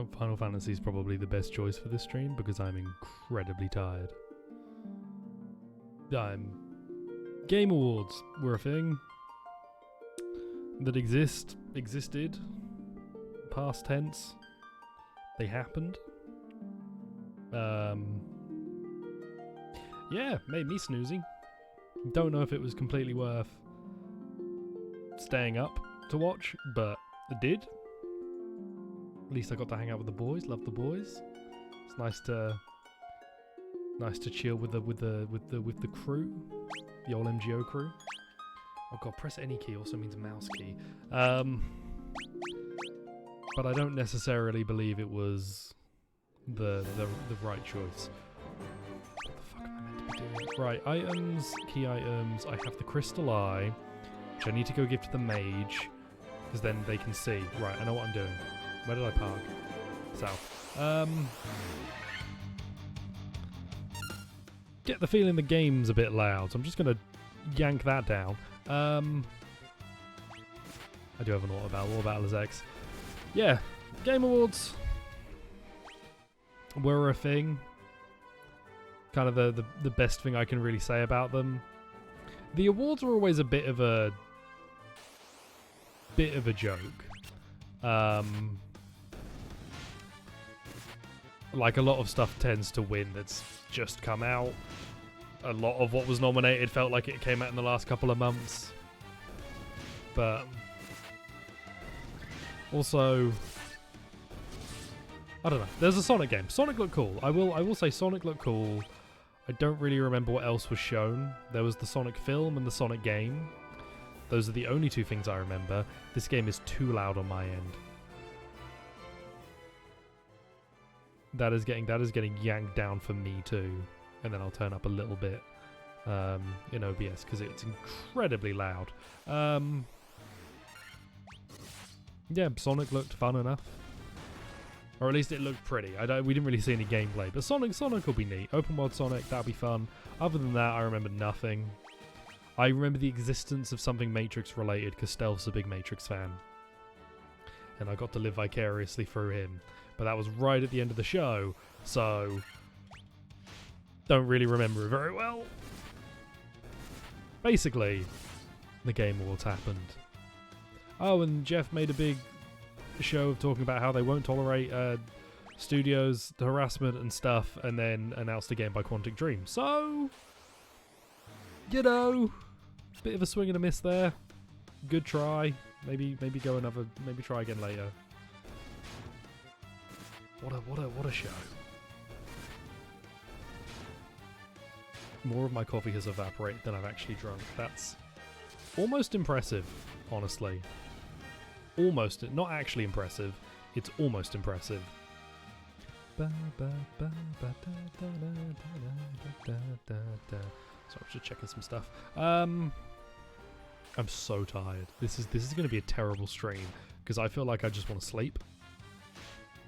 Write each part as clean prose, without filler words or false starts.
Final Fantasy is probably the best choice for this stream because I'm incredibly tired. Game Awards were a thing that existed, past tense. They happened. Yeah, made me snoozy. Don't know if it was completely worth staying up to watch, but it did. At least I got to hang out with the boys. Love the boys. It's nice to chill with the crew, the old MGO crew. Oh god, press any key also means mouse key. But I don't necessarily believe it was the right choice. What the fuck am I meant to be doing? Right, items, key items. I have the crystal eye, which I need to go give to the mage, because then they can see. Right, I know what I'm doing. Where did I park? South. Get the feeling the game's a bit loud, so I'm just gonna yank that down. I do have an auto battle. Auto battle is X. Yeah, Game Awards were a thing. Kind of the best thing I can really say about them. The awards were always a bit of a joke. Like a lot of stuff tends to win that's just come out. A lot of what was nominated felt like it came out in the last couple of months. But also, I don't know. There's a Sonic game. Sonic looked cool. I will say Sonic looked cool. I don't really remember what else was shown. There was the Sonic film and the Sonic game. Those are the only two things I remember. This game is too loud on my end. That is getting yanked down for me too. And then I'll turn up a little bit in OBS because it's incredibly loud. Yeah, Sonic looked fun enough. Or at least it looked pretty. We didn't really see any gameplay, but Sonic will be neat. Open world Sonic, that'll be fun. Other than that, I remember nothing. I remember the existence of something Matrix related because Stealth's a big Matrix fan. And I got to live vicariously through him. But that was right at the end of the show, so don't really remember it very well. Basically, the Game Awards happened. Oh, and Jeff made a big show of talking about how they won't tolerate studios harassment and stuff, and then announced a game by Quantic Dream. So, you know, bit of a swing and a miss there. Good try. Maybe try again later. What a show. More of my coffee has evaporated than I've actually drunk. That's almost impressive, honestly. Almost, not actually impressive. It's almost impressive. So I'm just checking some stuff. I'm so tired. This is going to be a terrible stream because I feel like I just want to sleep.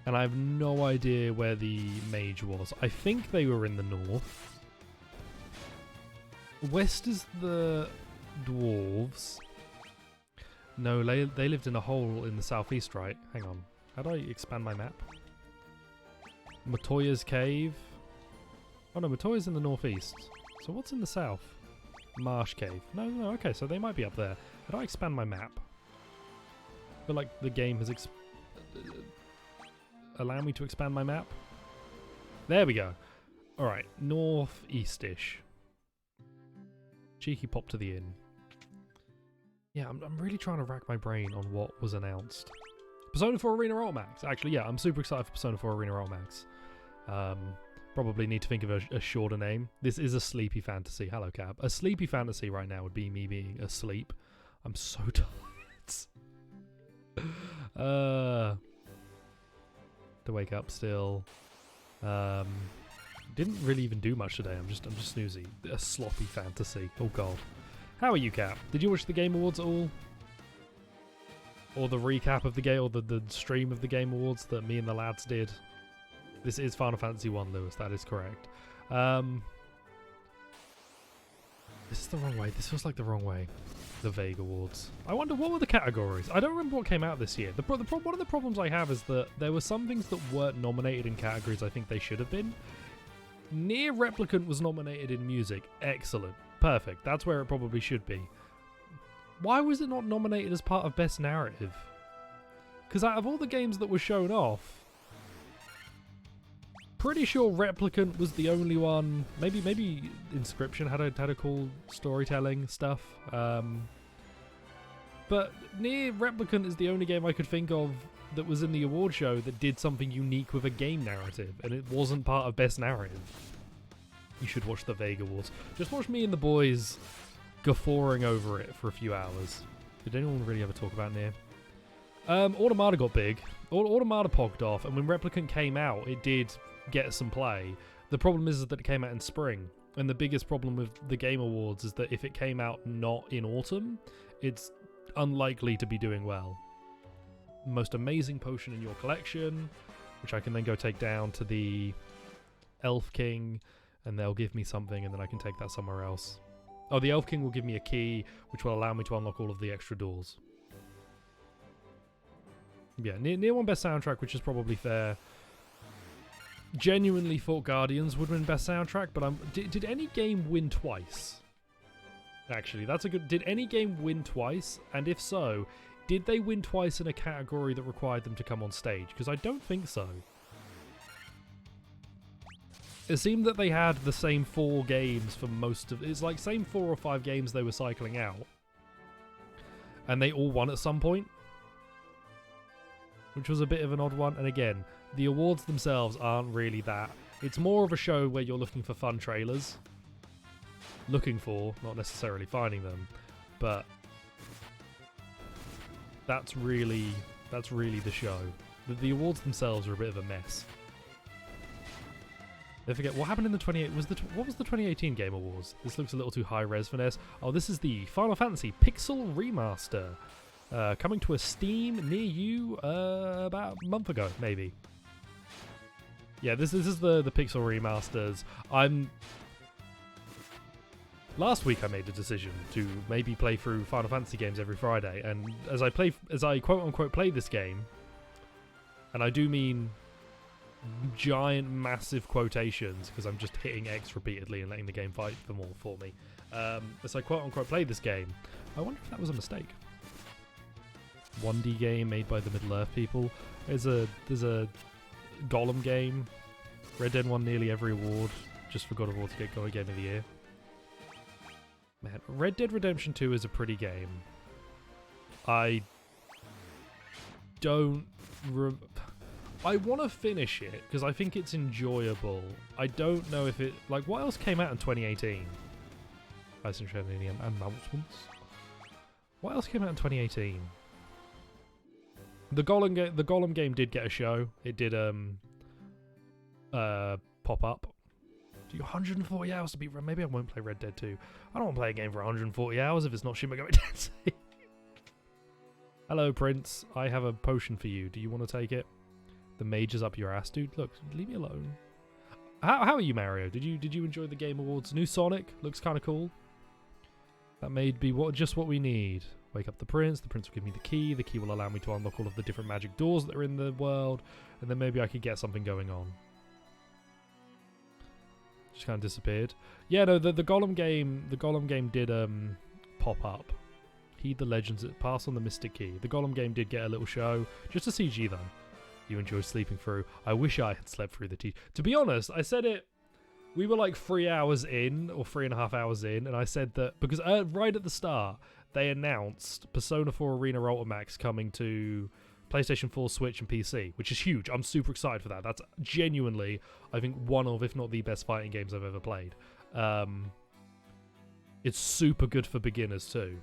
And I have no idea where the mage was. I think they were in the north. West is the dwarves. No, they lived in a hole in the southeast, right? Hang on. How do I expand my map? Matoya's cave. Oh no, Matoya's in the northeast. So what's in the south? Marsh cave. No, okay, so they might be up there. How do I expand my map? I feel like the game has allow me to expand my map. There we go. Alright, northeast-ish. Cheeky pop to the inn. Yeah, I'm really trying to rack my brain on what was announced. Persona 4 Arena Ultimax. Actually, yeah, I'm super excited for Persona 4 Arena Ultimax. Probably need to think of a shorter name. This is a sleepy fantasy. Hello, Cab. A sleepy fantasy right now would be me being asleep. I'm so tired. To wake up still. Didn't really even do much today. I'm just snoozy. A sloppy fantasy. Oh god. How are you, Cap? Did you watch the Game Awards at all? Or the recap of the game, or the stream of the Game Awards that me and the lads did? This is Final Fantasy 1, Lewis. That is correct. This is the wrong way. This feels like the wrong way. The Vague Awards. I wonder what were the categories. I don't remember what came out this year. One of the problems I have is that there were some things that weren't nominated in categories I think they should have been. Near Replicant was nominated in music. Excellent. Perfect. That's where it probably should be. Why was it not nominated as part of Best Narrative? Because out of all the games that were shown off, pretty sure Replicant was the only one. Maybe Inscription had a cool storytelling stuff. But Near Replicant is the only game I could think of that was in the award show that did something unique with a game narrative, and it wasn't part of Best Narrative. You should watch the Vague Awards. Just watch me and the boys guffawing over it for a few hours. Did anyone really ever talk about Near? Automata got big. Automata pogged off, and when Replicant came out, it did get some play. The problem is that it came out in spring, and the biggest problem with the Game Awards is that if it came out not in autumn, it's unlikely to be doing well. Most amazing potion in your collection, which I can then go take down to the Elf King, and they'll give me something, and then I can take that somewhere else. Oh, the Elf King will give me a key, which will allow me to unlock all of the extra doors. Yeah, Near won Best Soundtrack, which is probably fair. Genuinely thought Guardians would win Best Soundtrack, but did any game win twice? Actually, that's a good... Did any game win twice? And if so, did they win twice in a category that required them to come on stage? Because I don't think so. It seemed that they had the same 4 games for most of... It's like same 4 or 5 games they were cycling out. And they all won at some point. Which was a bit of an odd one. And again, the awards themselves aren't really that. It's more of a show where you're looking for fun trailers. Looking for, not necessarily finding them. But that's really the show. The awards themselves are a bit of a mess. I forget what happened in the 28. What was the 2018 Game Awards? This looks a little too high res for this. Oh, this is the Final Fantasy Pixel Remaster. Coming to a Steam near you about a month ago, maybe. Yeah, this is the Pixel Remasters. Last week I made a decision to maybe play through Final Fantasy games every Friday, and as I quote unquote play this game, and I do mean giant massive quotations because I'm just hitting X repeatedly and letting the game fight for more for me. As I quote unquote play this game, I wonder if that was a mistake. 1D game made by the Middle-earth people. There's a Golem game. Red Dead won nearly every award just for God of War to get Game of the Year. Man, Red Dead Redemption 2 is a pretty game. I want to finish it because I think it's enjoyable. I don't know if it... Like, what else came out in 2018? Licensing announcements. What else came out in 2018? The Golem game did get a show. It did pop up. Do 140 hours to beat... Maybe I won't play Red Dead 2. I don't want to play a game for 140 hours if it's not Shin Megami Tensei. Hello, Prince. I have a potion for you. Do you want to take it? The mage is up your ass, dude. Look, leave me alone. How are you, Mario? Did you enjoy the Game Awards? New Sonic looks kind of cool. That may be just what we need. Wake up the prince. The prince will give me the key. The key will allow me to unlock all of the different magic doors that are in the world, and then maybe I could get something going on. Just kind of disappeared. Yeah, no, the Golem game. The Golem game did pop up. Heed the legends. Pass on the mystic key. The Golem game did get a little show. Just a CG though. You enjoyed sleeping through. I wish I had slept through the tea. To be honest, I said it. We were like 3 hours in, or 3.5 hours in, and I said that because right at the start they announced Persona 4 Arena Ultimax coming to PlayStation 4, Switch, and PC, which is huge. I'm super excited for that. That's genuinely, I think, one of, if not the best fighting games I've ever played. It's super good for beginners too.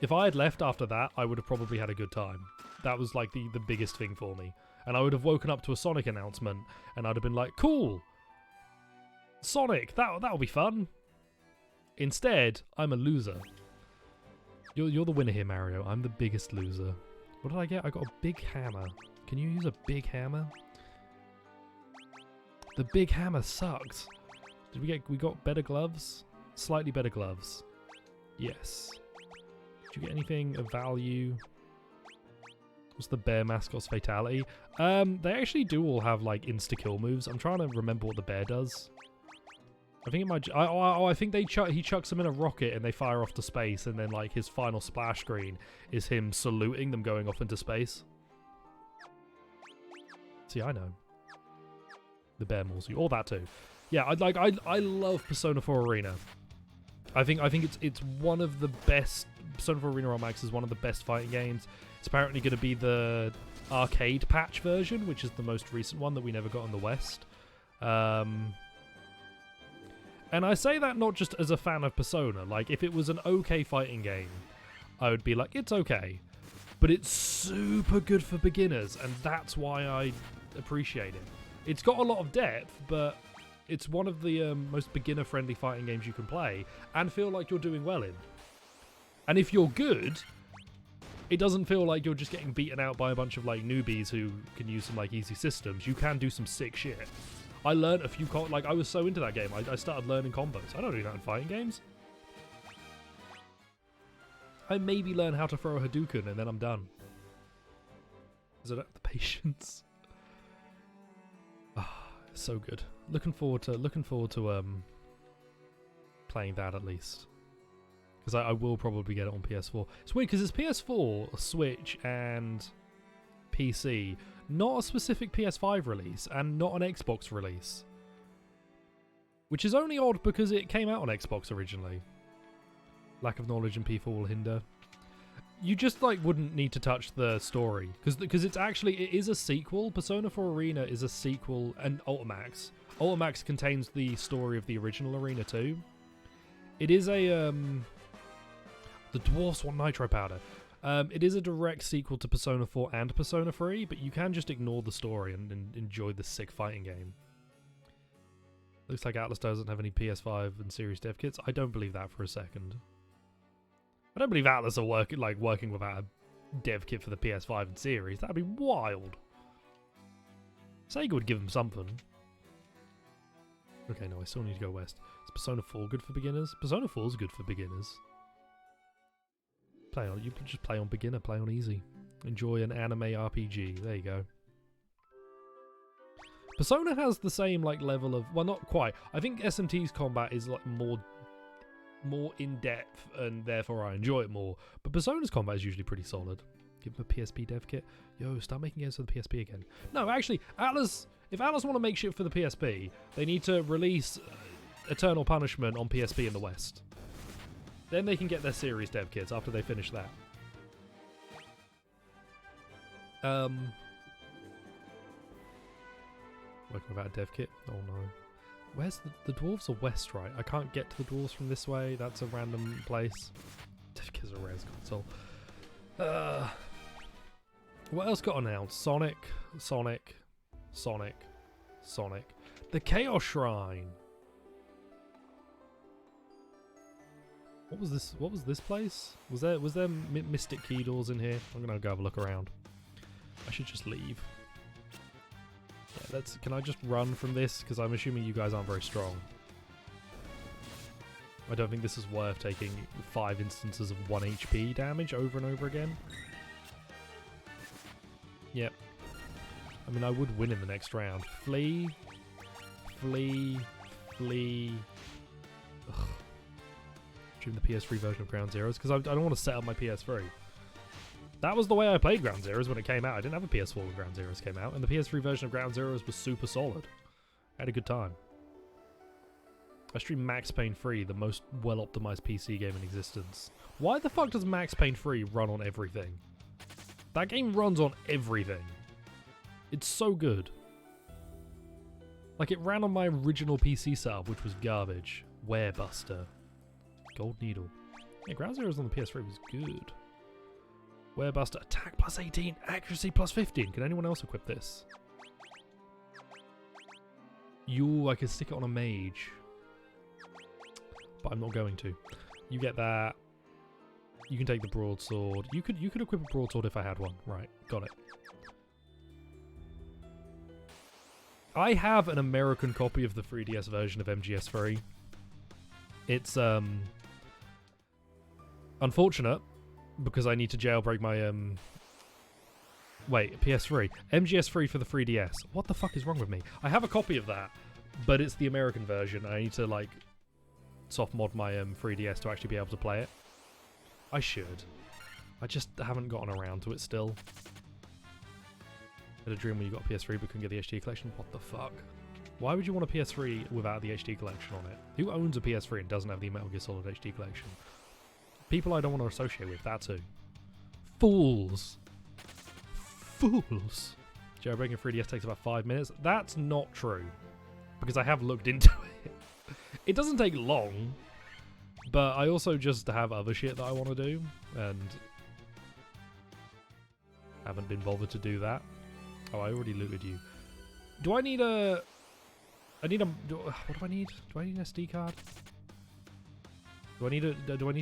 If I had left after that, I would have probably had a good time. That was like the biggest thing for me. And I would have woken up to a Sonic announcement, and I'd have been like, cool! Sonic, that'll be fun! Instead, I'm a loser. You're the winner here, Mario. I'm the biggest loser. What did I get? I got a big hammer. Can you use a big hammer? The big hammer sucked. We got better gloves? Slightly better gloves. Yes. Did you get anything of value? What's the bear mascot's fatality? They actually do all have like insta-kill moves. I'm trying to remember what the bear does. I think it might... I think he chucks them in a rocket and they fire off to space, and then like his final splash screen is him saluting them going off into space. See, I know. The bear mauls you. All that too. Yeah, I love Persona 4 Arena. I think it's one of the best. Persona 4 Arena on Max is one of the best fighting games. It's apparently going to be the arcade patch version, which is the most recent one that we never got in the West. And I say that not just as a fan of Persona. Like, if it was an okay fighting game, I would be like, it's okay. But it's super good for beginners, and that's why I appreciate it. It's got a lot of depth, but it's one of the most beginner-friendly fighting games you can play and feel like you're doing well in. And if you're good, it doesn't feel like you're just getting beaten out by a bunch of like newbies who can use some like easy systems. You can do some sick shit. I learned a few like I was so into that game. I started learning combos. I don't do that in fighting games. I maybe learn how to throw a Hadouken and then I'm done. Is it the patience? Ah, so good. Looking forward to playing that at least. Because I will probably get it on PS4. It's weird because it's PS4, Switch, and PC. Not a specific PS5 release, and not an Xbox release. Which is only odd because it came out on Xbox originally. Lack of knowledge and P4 will hinder. You just like wouldn't need to touch the story. Because it's actually, it is a sequel. Persona 4 Arena is a sequel, and Ultimax. Ultimax contains the story of the original Arena too. It is a... The dwarves want nitro powder. It is a direct sequel to Persona 4 and Persona 3, but you can just ignore the story and enjoy the sick fighting game. Looks like Atlas doesn't have any PS5 and Series dev kits. I don't believe that for a second. I don't believe Atlas are working without a dev kit for the PS5 and Series. That'd be wild. Sega would give them something. Okay, no, I still need to go west. Is Persona 4 good for beginners? Persona 4 is good for beginners. You can just play on beginner, play on easy. Enjoy an anime RPG. There you go. Persona has the same like level of, well, not quite. I think SMT's combat is like more in depth, and therefore I enjoy it more. But Persona's combat is usually pretty solid. Give them a PSP dev kit. Yo, start making games for the PSP again. No, actually, Atlas. If Atlas want to make shit for the PSP, they need to release Eternal Punishment on PSP in the West. Then they can get their Series dev kits after they finish that. Working without a dev kit? Oh no. Where's the dwarves are west, right? I can't get to the dwarves from this way. That's a random place. Dev kits are Rare's console. What else got announced? Sonic. The Chaos Shrine. What was this place? Was there mystic key doors in here? I'm gonna go have a look around. I should just leave. Yeah, can I just run from this? Because I'm assuming you guys aren't very strong. I don't think this is worth taking 5 instances of 1 HP damage over and over again. Yep. I mean, I would win in the next round. Flee. Ugh. The PS3 version of Ground Zeroes, because I don't want to set up my PS3. That was the way I played Ground Zeroes when it came out. I didn't have a PS4 when Ground Zeroes came out, and the PS3 version of Ground Zeroes was super solid. I had a good time. I streamed Max Payne 3, the most well-optimized PC game in existence. Why the fuck does Max Payne 3 run on everything? That game runs on everything. It's so good. Like, it ran on my original PC setup, which was garbage. Werebuster. Gold Needle. Yeah, Ground Zeroes on the PS3 was good. Werebuster, attack plus 18, accuracy plus 15. Can anyone else equip this? I could stick it on a mage. But I'm not going to. You get that. You can take the broadsword. You could equip a broadsword if I had one. Right, got it. I have an American copy of the 3DS version of MGS3. It's unfortunate, because I need to jailbreak my wait, PS3. MGS3 for the 3DS. What the fuck is wrong with me? I have a copy of that, but it's the American version. I need to like soft mod my 3DS to actually be able to play it. I should. I just haven't gotten around to it still. Had a dream when you got a PS3 but couldn't get the HD collection. What the fuck? Why would you want a PS3 without the HD collection on it? Who owns a PS3 and doesn't have the Metal Gear Solid HD collection? People I don't want to associate with, that too. Fools. Fools. Jailbreaking 3DS takes about 5 minutes. That's not true, because I have looked into it. It doesn't take long, but I also just have other shit that I want to do, and haven't been bothered to do that. Oh, I already looted you. Do I need a... what do I need? Do I need an SD card? Do I need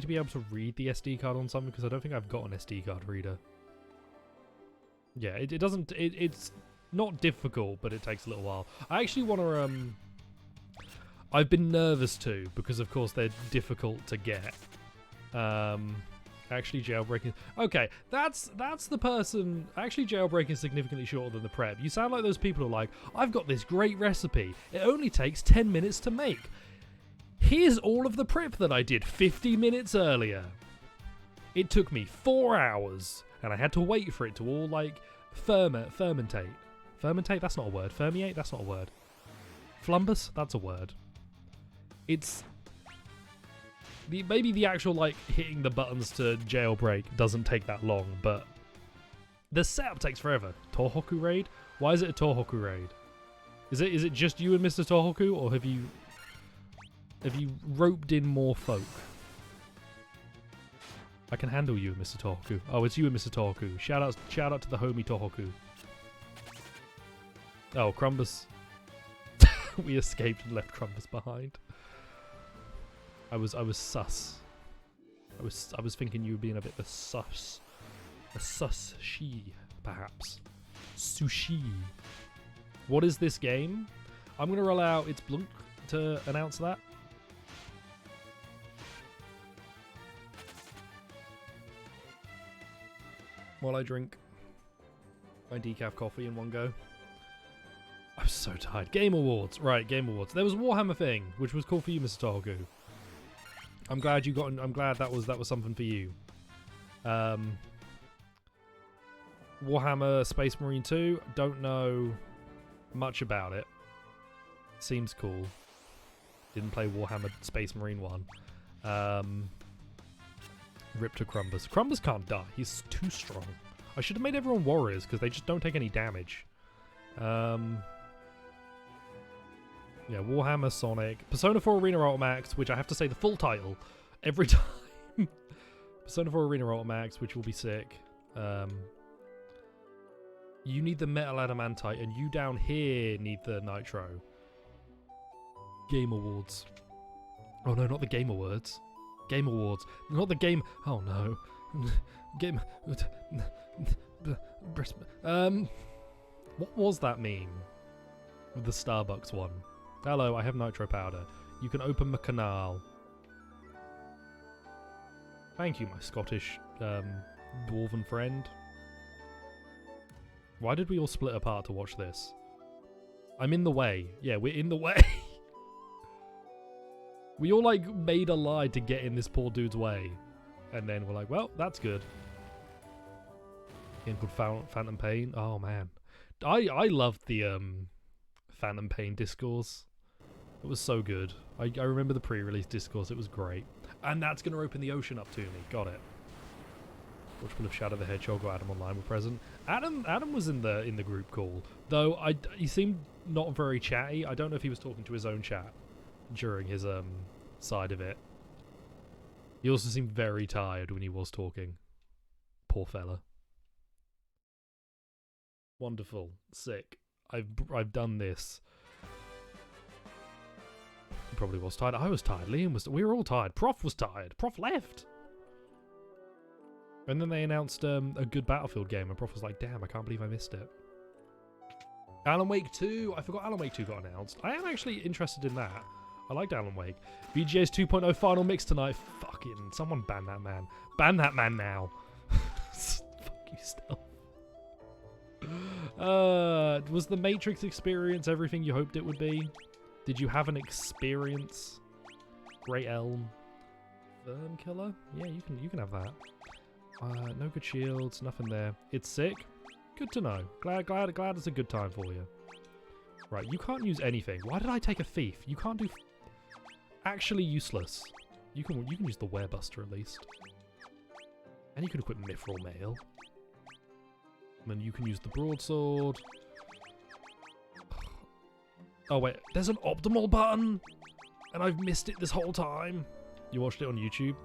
to be able to read the SD card on something? Because I don't think I've got an SD card reader. Yeah, it doesn't... It's not difficult, but it takes a little while. I actually want to... I've been nervous too, because of course they're difficult to get. Actually jailbreaking... Okay, that's the person... Actually jailbreaking significantly shorter than the prep. You sound like those people who are like, I've got this great recipe. It only takes 10 minutes to make. Here's all of the prep that I did 50 minutes earlier. It took me 4 hours, and I had to wait for it to all, like, fermentate. Fermentate? That's not a word. Fermiate? That's not a word. Flumbus? That's a word. It's... maybe the actual, like, hitting the buttons to jailbreak doesn't take that long, but the setup takes forever. Tohoku raid? Why is it a Tohoku raid? Is it just you and Mr. Tohoku, or have you roped in more folk? I can handle you, Mr. Tohoku. Oh, it's you and Mr. Tohoku. Shout out to the homie Tohoku. Oh, Crumbus. We escaped and left Crumbus behind. I was sus. I was thinking you were being a bit of a sus. A sus-she, perhaps. Sushi. What is this game? I'm going to roll out It's Blunk to announce that. While I drink my decaf coffee in one go. I'm so tired. Game Awards. Right, Game Awards. There was a Warhammer thing, which was cool for you, Mr. Tohoku. I'm glad you got. I'm glad that was something for you. Warhammer Space Marine 2. Don't know much about it. Seems cool. Didn't play Warhammer Space Marine 1. Rip to Crumbus. Crumbus can't die. He's too strong. I should have made everyone warriors because they just don't take any damage. Yeah, Warhammer, Sonic, Persona 4 Arena Ultimax, which I have to say the full title every time. Persona 4 Arena Ultimax, which will be sick. You need the Metal Adamantite, and you down here need the Nitro. Game Awards. Oh no, not the Game Awards. Game Awards. Not the game... Oh no. Game... What was that meme? With the Starbucks one. Hello, I have nitro powder. You can open my canal. Thank you, my Scottish dwarven friend. Why did we all split apart to watch this? I'm in the way. Yeah, we're in the way. We all, like, made a lie to get in this poor dude's way. And then we're like, well, that's good. Game called Phantom Pain. Oh, man. I loved the Phantom Pain discourse. It was so good. I remember the pre-release discourse. It was great. And that's going to open the ocean up to me. Got it. Which will have Shadow the Hedgehog or Adam Online were present. Adam was in the group call. Though he seemed not very chatty. I don't know if he was talking to his own chat during his side of it. He also seemed very tired when he was talking. Poor fella. Wonderful. Sick. I've done this. He probably was tired. I was tired. Liam was... We were all tired. Prof was tired. Prof left. And then they announced a good Battlefield game, and Prof was like, damn, I can't believe I missed it. Alan Wake 2. I forgot Alan Wake 2 got announced. I am actually interested in that. I liked Alan Wake. VGA's 2.0 final mix tonight. Fucking someone ban that man. Ban that man now. Fuck you, Stealth. Was the Matrix experience everything you hoped it would be? Did you have an experience? Great Elm. Verm Killer? Yeah, you can have that. No good shields, nothing there. It's sick. Good to know. Glad it's a good time for you. Right, you can't use anything. Why did I take a thief? You can't do... Actually useless. You can use the Werebuster at least. And you can equip Mithril Mail. And you can use the Broadsword. Oh wait, there's an optimal button! And I've missed it this whole time. You watched it on YouTube?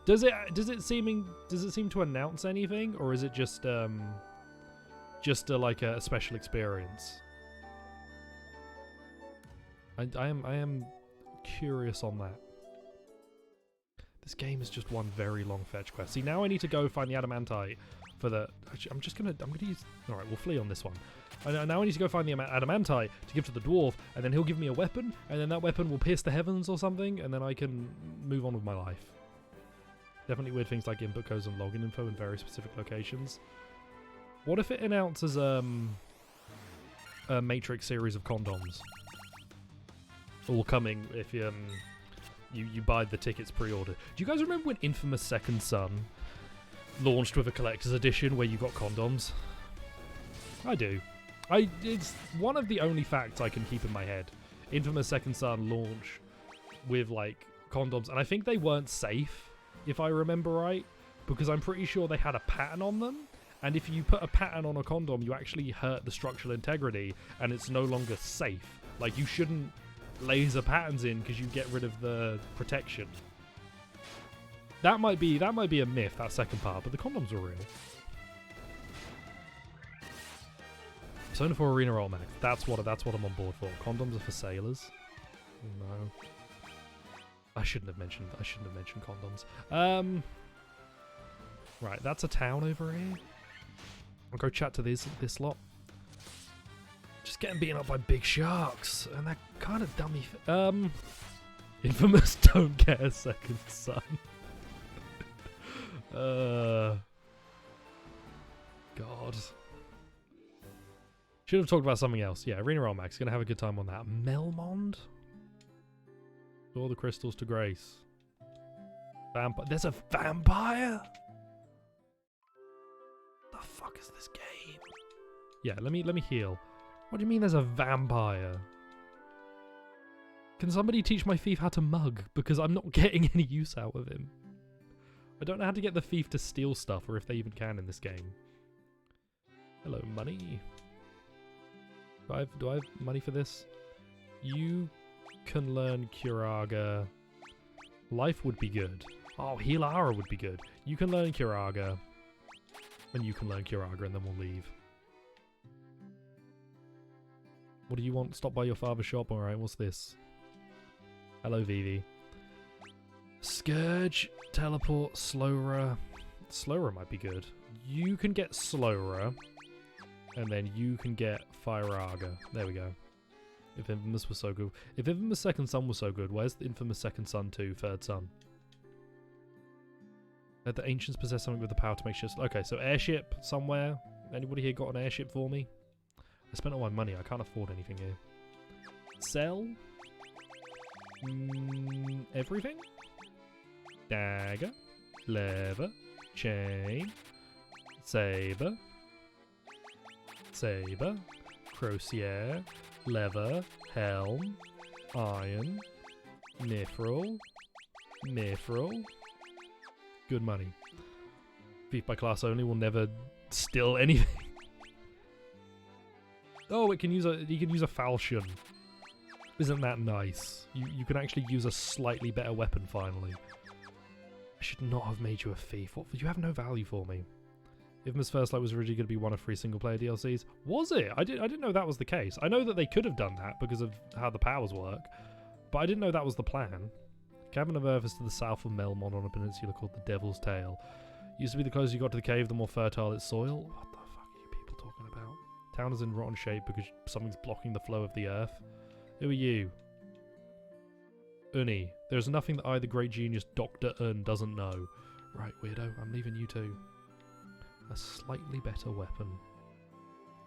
Does it seem to announce anything, or is it just like a special experience? I am curious on that. This game is just one very long fetch quest. See, now I need to go find the adamantite for the... Actually, I'm gonna use... Alright, we'll flee on this one. Now I need to go find the adamantite to give to the dwarf, and then he'll give me a weapon, and then that weapon will pierce the heavens or something, and then I can move on with my life. Definitely weird things like input codes and login info in very specific locations. What if it announces a Matrix series of condoms? All coming if you buy the tickets pre-order. Do you guys remember when Infamous Second Son launched with a collector's edition where you got condoms? I do. It's one of the only facts I can keep in my head. Infamous Second Son launch with like condoms, and I think they weren't safe, if I remember right, because I'm pretty sure they had a pattern on them, and if you put a pattern on a condom, you actually hurt the structural integrity, and it's no longer safe. Like, you shouldn't laser patterns in because you get rid of the protection. That might be a myth, that second part, but the condoms are real. Persona 4 Arena Roll Max. That's what I'm on board for. Condoms are for sailors. No. I shouldn't have mentioned condoms. Right, that's a town over here. I'll go chat to this lot. Just getting beaten up by big sharks, and they're kind of dummy. Infamous don't get a second son. God. Should have talked about something else. Yeah, Arena Roll Max. Gonna have a good time on that. Melmond? All the crystals to grace. Vampire. There's a vampire? The fuck is this game? Yeah, let me heal. What do you mean there's a vampire? Can somebody teach my thief how to mug? Because I'm not getting any use out of him. I don't know how to get the thief to steal stuff, or if they even can in this game. Hello, money. Do I have money for this? You can learn Curaga. Life would be good. Oh, Healara would be good. You can learn Curaga. And you can learn Curaga, and then we'll leave. What do you want? Stop by your father's shop? Alright, what's this? Hello, Vivi. Scourge, Teleport, Slowra. Slowra might be good. You can get Slowra. And then you can get Firaga. There we go. If Infamous was so good. If Infamous Second Son was so good, where's the Infamous Second Son 2, Third Son? The Ancients possess something with the power to make ships. Okay, so airship somewhere. Anybody here got an airship for me? I spent all my money. I can't afford anything here. Sell? Everything? Dagger. Lever. Chain. Saber. Saber. Crosier. Leather. Helm. Iron. Mithril. Mithril. Good money. Thief by class only will never steal anything. Oh, you can use a falchion. Isn't that nice? You can actually use a slightly better weapon finally. I should not have made you a thief. What? You have no value for me. Infamous First Light was originally going to be one of 3 single-player DLCs. Was it? I didn't know that was the case. I know that they could have done that because of how the powers work, but I didn't know that was the plan. Cavern of Earth is to the south of Melmond on a peninsula called the Devil's Tail. Used to be the closer you got to the cave, the more fertile its soil. What the fuck are you people talking about? Town is in rotten shape because something's blocking the flow of the earth. Who are you? Uni. There's nothing that either great genius Dr. Un doesn't know. Right, weirdo. I'm leaving you too. A slightly better weapon.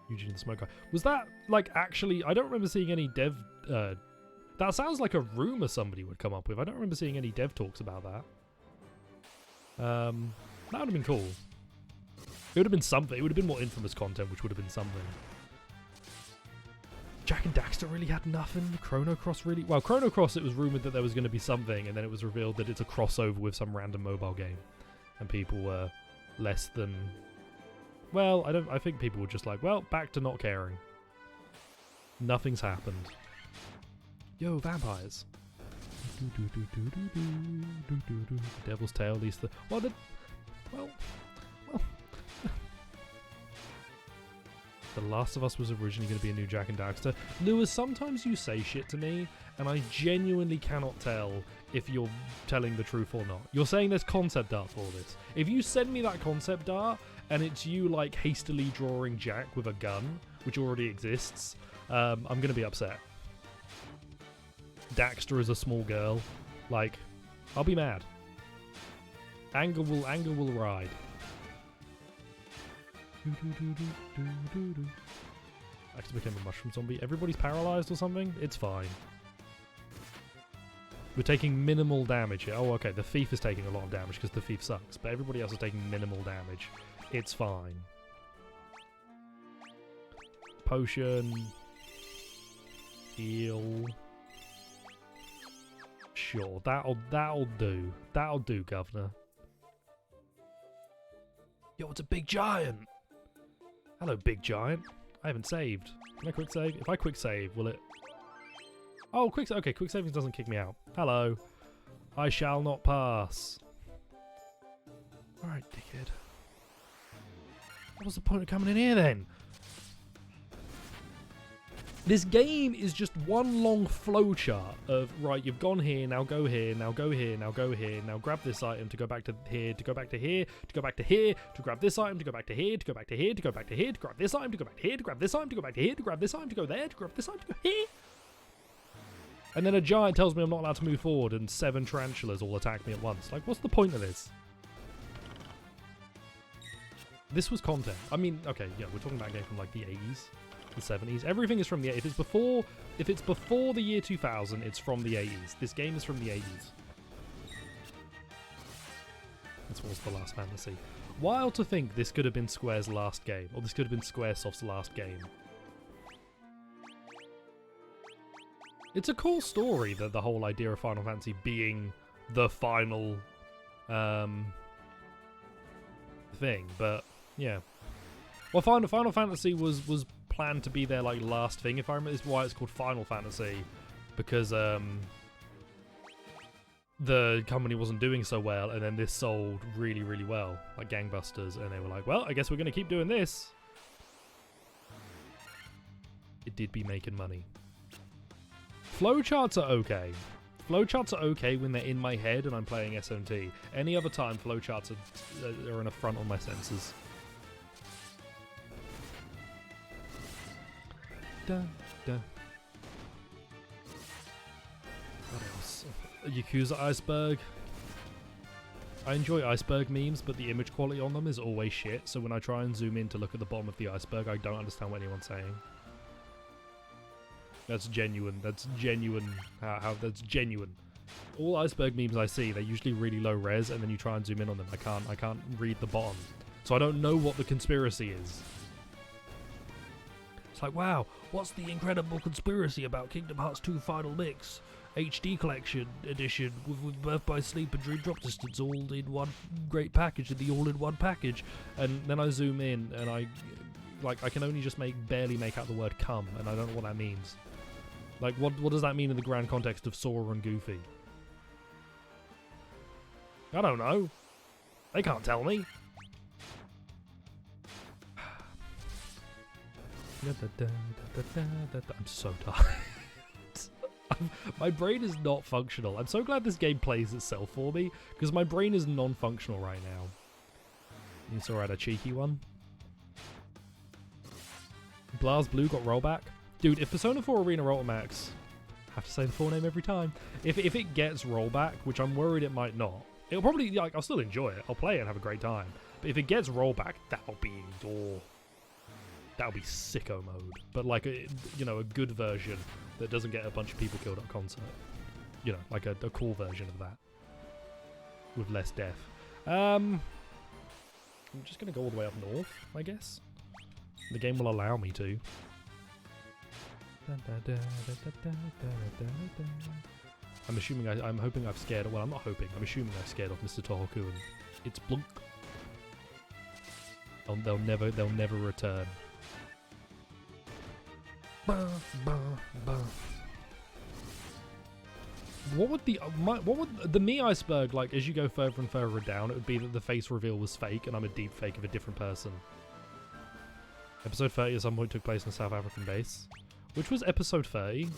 Eugene the Smoke Guy. Was that, like, actually... I don't remember seeing any dev... that sounds like a rumor somebody would come up with. I don't remember seeing any dev talks about that. That would have been cool. It would have been something. It would have been more infamous content, which would have been something. Jak and Daxter really had nothing. Chrono Cross really... Well, Chrono Cross, it was rumoured that there was going to be something, and then it was revealed that it's a crossover with some random mobile game. And people were less than... Well, I think people were just like, well, back to not caring. Nothing's happened. Yo, vampires. Devil's Tail, these... Well, The Last of Us was originally going to be a new Jak and Daxter. Lewis, sometimes you say shit to me, and I genuinely cannot tell if you're telling the truth or not. You're saying there's concept art for this. If you send me that concept art, and it's you, like, hastily drawing Jak with a gun, which already exists, I'm going to be upset. Daxter is a small girl. Like, I'll be mad. Anger will ride. Daxter became a mushroom zombie. Everybody's paralyzed or something? It's fine. We're taking minimal damage here. Oh, okay. The thief is taking a lot of damage because the thief sucks, but everybody else is taking minimal damage. It's fine. Potion. Heal. Sure, that'll do. That'll do, Governor. Yo, it's a big giant. Hello, big giant. I haven't saved. Can I quick save? If I quick save, will it... Oh, quick save. Okay, quick saving doesn't kick me out. Hello. I shall not pass. Alright, dickhead. What was the point of coming in here then? This game is just one long flowchart of, right, you've gone here, now go here, now go here, now go here, now grab this item to go back to here, to go back to here, to go back to here, to grab this item, to go back to here, to go back to here, to go back to here, to grab this item, to go back to here, to grab this item, to go back to here, to grab this item, to go there, to grab this item, to go here. And then a giant tells me I'm not allowed to move forward and 7 tarantulas all attack me at once. Like, what's the point of this? This was content. I mean, okay, yeah, we're talking about a game from, like, the 80s. The 70s. Everything is from the 80s. If it's before the year 2000, it's from the 80s. This game is from the 80s. This was the last fantasy. Wild to think this could have been Square's last game, or this could have been Squaresoft's last game. It's a cool story, that the whole idea of Final Fantasy being the final thing, but yeah. Well, Final Fantasy was planned to be their, like, last thing, if I remember. It's why it's called Final Fantasy, because the company wasn't doing so well, and then this sold really, really well, like gangbusters, and they were like, well, I guess we're going to keep doing this. It did be making money. Flowcharts are okay. Flowcharts are okay when they're in my head and I'm playing SMT. Any other time, flowcharts are an affront on my senses. Dun, dun. What else? Yakuza Iceberg. I enjoy iceberg memes, but the image quality on them is always shit, so when I try and zoom in to look at the bottom of the iceberg, I don't understand what anyone's saying. That's genuine. That's genuine. How that's genuine. All iceberg memes I see, they're usually really low res, and then you try and zoom in on them. I can't read the bottom, so I don't know what the conspiracy is. It's like, wow, what's the incredible conspiracy about Kingdom Hearts 2 Final Mix HD Collection Edition with Birth by Sleep and Dream Drop Distance all in one great package, in the all-in-one package? And then I zoom in, and I can only just barely make out the word "come," and I don't know what that means. Like, what does that mean in the grand context of Sora and Goofy? I don't know. They can't tell me. I'm so tired. My brain is not functional. I'm so glad this game plays itself for me, because my brain is non-functional right now. It's alright, a cheeky one. Blaz Blue got rollback. Dude, if Persona 4 Arena Ultimax Have to say the full name every time. If it gets rollback, which I'm worried it might not, it'll probably, like, I'll still enjoy it. I'll play it and have a great time. But if it gets rollback, that'll be sicko mode. But like a, you know, a good version that doesn't get a bunch of people killed at a concert. You know, like a cool version of that with less death. I'm just gonna go all the way up north, I guess. The game will allow me to. I'm assuming I'm hoping I've scared. Well, I'm not hoping. I'm assuming I've scared off Mr. Tohoku and it's blunk. They'll never return. What would the me iceberg, like, as you go further and further down, it would be that the face reveal was fake and I'm a deep fake of a different person. Episode 30 at some point took place in a South African base. Which was episode 30?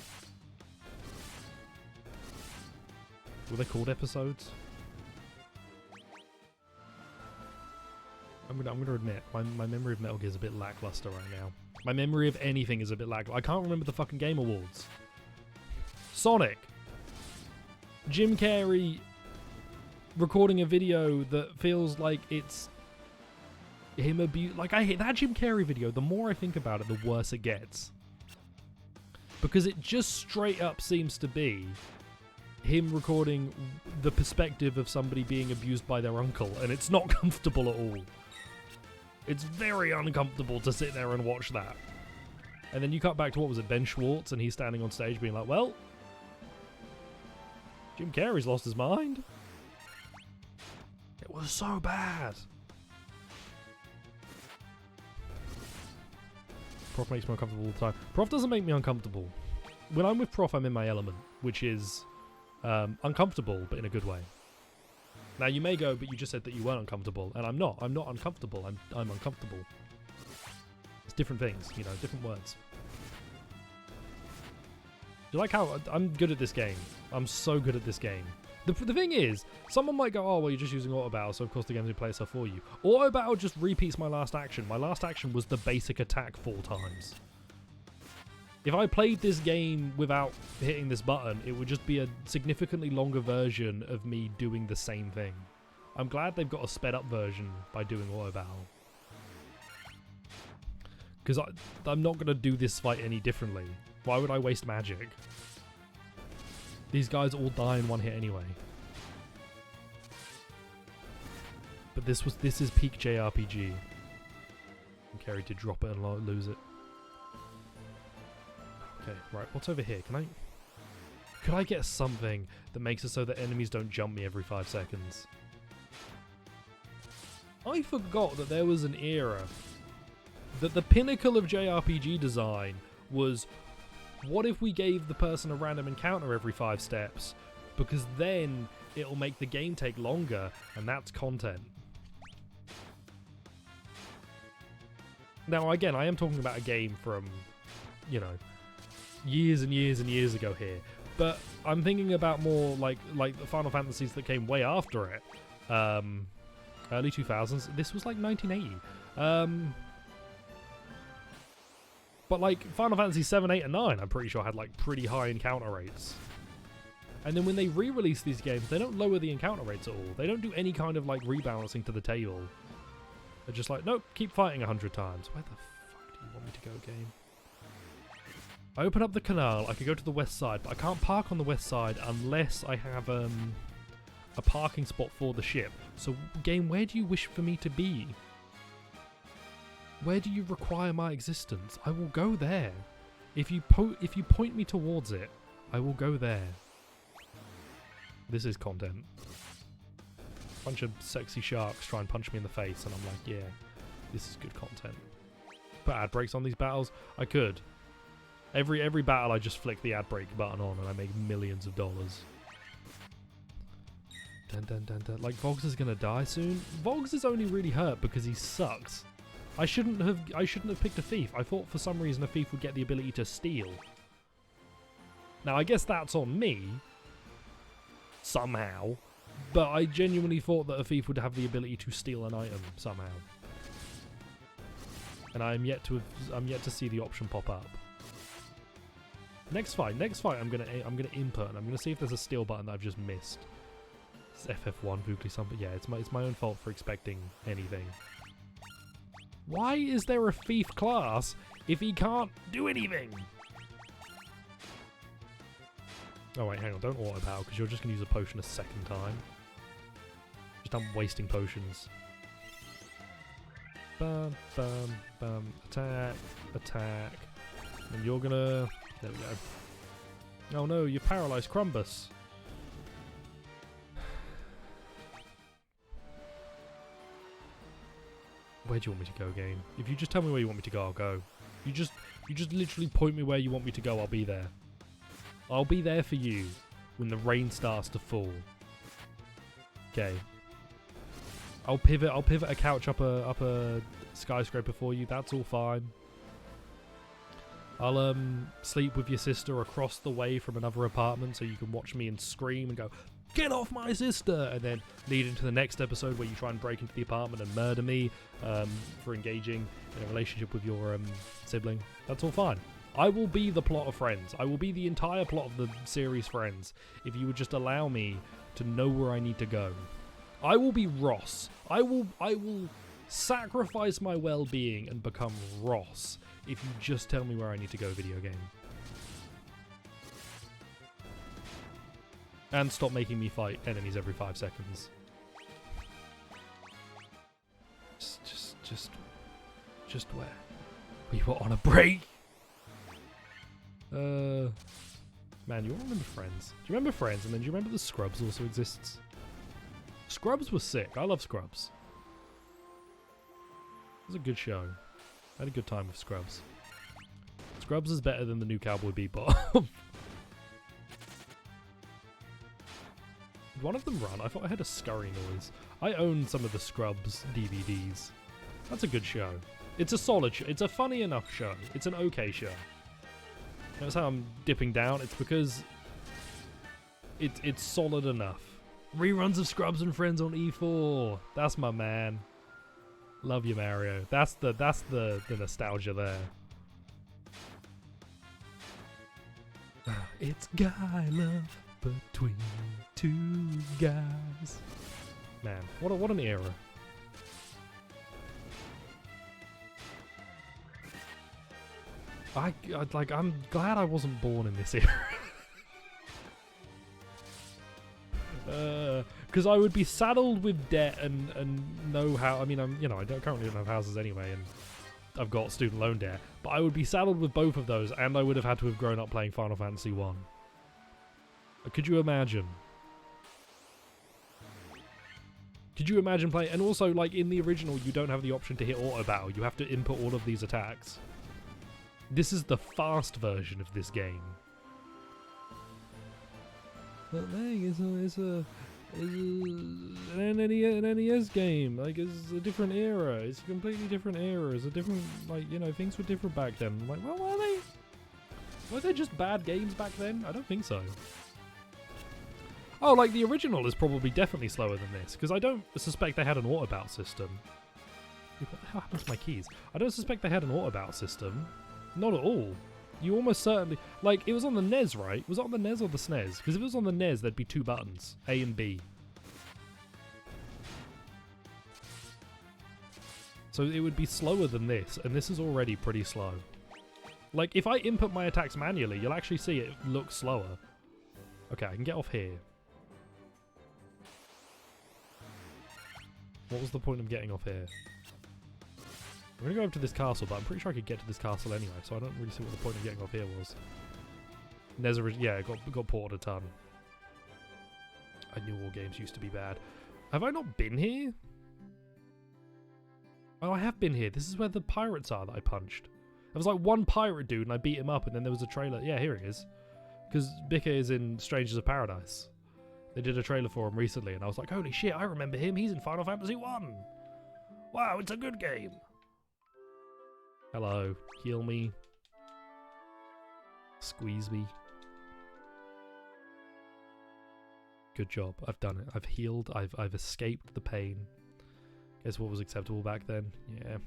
Were they called episodes? I'm gonna admit, my memory of Metal Gear is a bit lackluster right now. My memory of anything is a bit lackluster. I can't remember the fucking Game Awards. Sonic. Jim Carrey recording a video that feels like it's him like, I hate that Jim Carrey video. The more I think about it, the worse it gets. Because it just straight up seems to be him recording the perspective of somebody being abused by their uncle, and it's not comfortable at all. It's very uncomfortable to sit there and watch that. And then you cut back to, what was it, Ben Schwartz, and he's standing on stage being like, well, Jim Carrey's lost his mind. It was so bad. Prof makes me uncomfortable all the time. Prof doesn't make me uncomfortable. When I'm with Prof, I'm in my element, which is uncomfortable, but in a good way. Now you may go, but you just said that you weren't uncomfortable, and I'm not. I'm not uncomfortable. I'm uncomfortable. It's different things, you know, different words. You like how I'm good at this game? I'm so good at this game. The thing is, someone might go, oh, well, you're just using auto battle, so of course the game's going to play itself for you. Auto battle just repeats my last action. My last action was the basic attack 4 times. If I played this game without hitting this button, it would just be a significantly longer version of me doing the same thing. I'm glad they've got a sped up version by doing auto battle. Because I'm not going to do this fight any differently. Why would I waste magic? These guys all die in one hit anyway. But this is peak JRPG. And Carrie did drop it and lose it. Okay, right, what's over here? Could I get something that makes it so that enemies don't jump me every 5 seconds? I forgot that there was an era that the pinnacle of JRPG design was, what if we gave the person a random encounter every 5 steps? Because then it'll make the game take longer, and that's content. Now, again, I am talking about a game from, you know, years and years and years ago here. But I'm thinking about more like the Final Fantasies that came way after it. Early 2000s. This was like 1980. But like Final Fantasy 7, 8, and 9, I'm pretty sure had like pretty high encounter rates. And then when they re-release these games, they don't lower the encounter rates at all. They don't do any kind of like rebalancing to the table. They're just like, nope, keep fighting 100 times. Where the fuck do you want me to go, game? I open up the canal, I could go to the west side, but I can't park on the west side unless I have a parking spot for the ship. So, game, where do you wish for me to be? Where do you require my existence? I will go there. If you point me towards it, I will go there. This is content. Bunch of sexy sharks try and punch me in the face, and I'm like, yeah, this is good content. Put ad breaks on these battles? I could. Every battle, I just flick the ad break button on, and I make millions of dollars. Dun dun dun dun. Like, Vogs is gonna die soon. Vogs is only really hurt because he sucks. I shouldn't have picked a thief. I thought for some reason a thief would get the ability to steal. Now I guess that's on me. Somehow. But I genuinely thought that a thief would have the ability to steal an item somehow. And I'm yet to see the option pop up. Next fight, I'm gonna input, and I'm gonna see if there's a steal button that I've just missed. It's FF1, Voogly something. Yeah, it's my own fault for expecting anything. Why is there a thief class if he can't do anything? Oh wait, hang on, don't auto power because you're just gonna use a potion a second time. Just I'm wasting potions. Bum, bum, bum. Attack, attack. And you're gonna... There we go. Oh no, you're paralyzed, Crumbus. Where do you want me to go, game? If you just tell me where you want me to go, I'll go. You just literally point me where you want me to go, I'll be there. I'll be there for you when the rain starts to fall. Okay. I'll pivot a couch up a skyscraper for you, that's all fine. I'll sleep with your sister across the way from another apartment so you can watch me and scream and go, "Get off my sister!" And then lead into the next episode where you try and break into the apartment and murder me for engaging in a relationship with your sibling. That's all fine. I will be the plot of Friends. I will be the entire plot of the series Friends if you would just allow me to know where I need to go. I will be Ross. I will sacrifice my well-being and become Ross if you just tell me where I need to go, video game. And stop making me fight enemies every 5 seconds. Just where? We were on a break! Man, you all remember Friends. Do you remember Friends? And then do you remember the Scrubs also exists? Scrubs was sick. I love Scrubs. It was a good show. I had a good time with Scrubs. Scrubs is better than the new Cowboy Bebop. Did one of them run? I thought I had a scurry noise. I own some of the Scrubs DVDs. That's a good show. It's a solid show. It's a funny enough show. It's an okay show. Notice how I'm dipping down? It's because it's solid enough. Reruns of Scrubs and Friends on E4. That's my man. Love you, Mario. That's the nostalgia there. It's guy love between two guys. Man, what an era. I'm glad I wasn't born in this era. Because I would be saddled with debt and know how. I mean, I currently don't have houses anyway, and I've got student loan debt. But I would be saddled with both of those, and I would have had to have grown up playing Final Fantasy 1. Could you imagine? Could you imagine playing? And also, like in the original, you don't have the option to hit auto battle. You have to input all of these attacks. This is the fast version of this game. But dang, it's an NES game. Like, it's a different era. It's a completely different era. It's a different, like, you know, things were different back then. I'm like, well, were they? Were they just bad games back then? I don't think so. Oh, like, the original is probably definitely slower than this, because I don't suspect they had an auto-bout system. What the hell happened to my keys? I don't suspect they had an auto-bout system. Not at all. You almost certainly... Like, it was on the NES, right? Was it on the NES or the SNES? Because if it was on the NES, there'd be 2 buttons. A and B. So it would be slower than this, and this is already pretty slow. Like, if I input my attacks manually, you'll actually see it looks slower. Okay, I can get off here. What was the point of getting off here? I'm going to go over to this castle, but I'm pretty sure I could get to this castle anyway, so I don't really see what the point of getting off here was. Yeah, got ported a ton. I knew all games used to be bad. Have I not been here? Oh, I have been here. This is where the pirates are that I punched. There was like one pirate dude and I beat him up, and then there was a trailer. Yeah, here he is. Because Bika is in Strangers of Paradise. They did a trailer for him recently, and I was like, holy shit, I remember him. He's in Final Fantasy 1. Wow, it's a good game. Hello. Heal me. Squeeze me. Good job. I've done it. I've healed. I've escaped the pain. Guess what was acceptable back then? Yeah.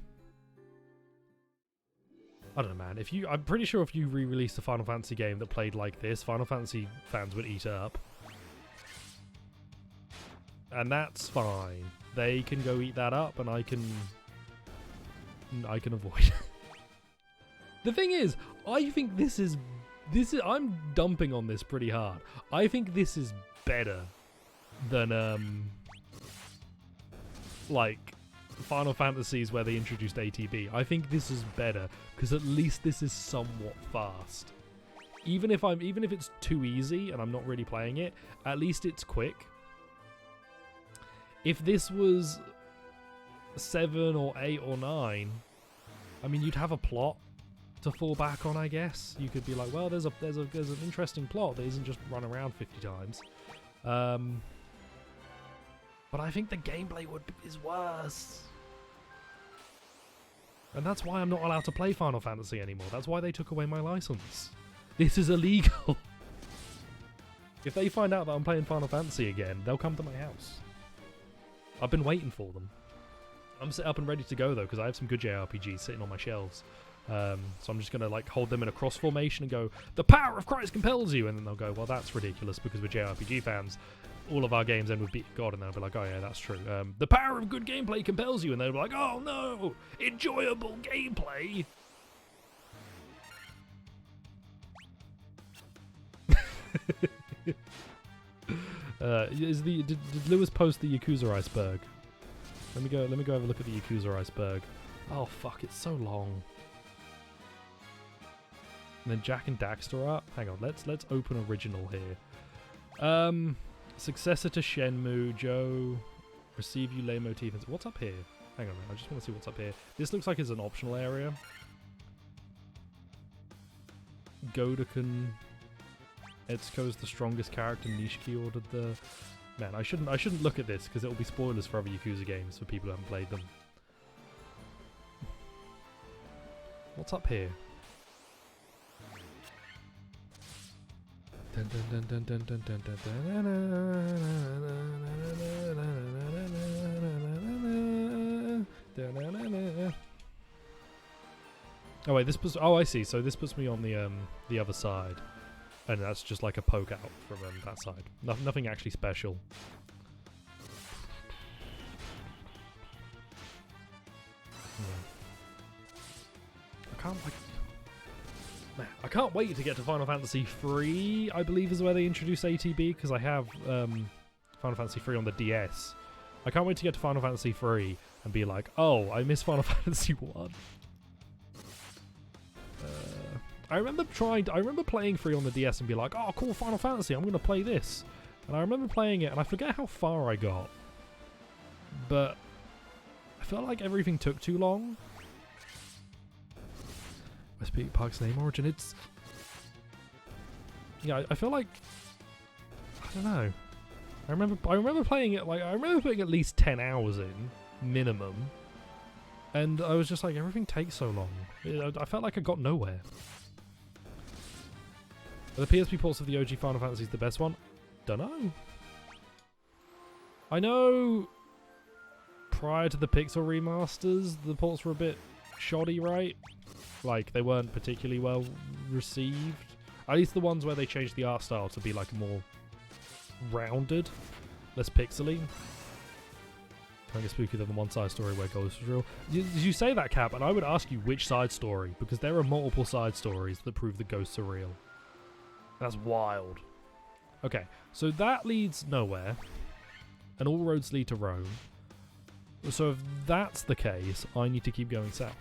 I don't know, man. I'm pretty sure if you re-released a Final Fantasy game that played like this, Final Fantasy fans would eat it up. And that's fine. They can go eat that up, and I can avoid. The thing is, I think this is I'm dumping on this pretty hard. I think this is better than like Final Fantasies where they introduced ATB. I think this is better because at least this is somewhat fast. Even if it's too easy and I'm not really playing it, at least it's quick. If this was 7 or 8 or 9, I mean, you'd have a plot to fall back on, I guess. You could be like, well, there's an interesting plot that isn't just run around 50 times. But I think the gameplay is worse. And that's why I'm not allowed to play Final Fantasy anymore. That's why they took away my license. This is illegal. If they find out that I'm playing Final Fantasy again, they'll come to my house. I've been waiting for them. I'm set up and ready to go though, because I have some good JRPGs sitting on my shelves. So I'm just going to like hold them in a cross formation and go, the power of Christ compels you. And then they'll go, well, that's ridiculous because we're JRPG fans. All of our games end with beating God. And they'll be like, oh yeah, that's true. The power of good gameplay compels you. And they'll be like, oh no, enjoyable gameplay. Did Lewis post the Yakuza iceberg? Let me go have a look at the Yakuza iceberg. Oh fuck, it's so long. And then Jack and Daxter are up. Hang on, let's open original here. Successor to Shenmue, Joe. Receive you leitmotif. What's up here? Hang on, I just want to see what's up here. This looks like it's an optional area. Godokan. Etsuko's the strongest character. Nishiki ordered the... Man, I shouldn't look at this because it'll be spoilers for other Yakuza games for people who haven't played them. What's up here? Oh wait, this puts... Oh, I see. So this puts me on the other side. And that's just like a poke out from that side. Nothing actually special. I can't wait to get to Final Fantasy 3, I believe is where they introduce ATB, because I have Final Fantasy 3 on the DS. I can't wait to get to Final Fantasy 3 and be like, oh, I miss Final Fantasy 1. I remember playing 3 on the DS and be like, oh, cool, Final Fantasy, I'm going to play this. And I remember playing it, and I forget how far I got. But I felt like everything took too long. Westpeak Park's name origin, it's... Yeah, I feel like... I don't know. I remember playing it, like, I remember putting at least 10 hours in, minimum. And I was just like, everything takes so long. I felt like I got nowhere. Are the PSP ports of the OG Final Fantasy the best one? Dunno. I know prior to the Pixel remasters, the ports were a bit shoddy, right? Like, they weren't particularly well received. At least the ones where they changed the art style to be like more rounded, less pixely. Kind of spooky than the one side story where Ghost is real. You say that, Cap, and I would ask you which side story, because there are multiple side stories that prove the ghosts are real. That's wild. Okay, so that leads nowhere, and all roads lead to Rome. So if that's the case, I need to keep going south.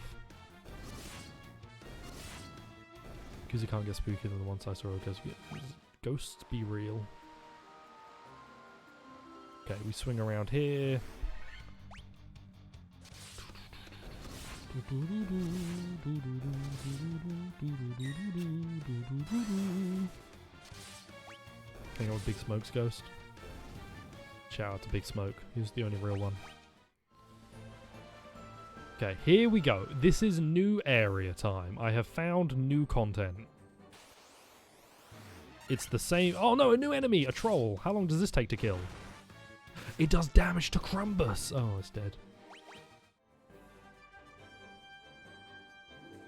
Because you can't get spookier than the one side story because ghosts be real. Okay, we swing around here. Hang on with Big Smoke's ghost. Shout out to Big Smoke. He was the only real one. Okay, here we go. This is new area time. I have found new content. It's the same... Oh no, a new enemy! A troll! How long does this take to kill? It does damage to Crumbus! Oh, it's dead.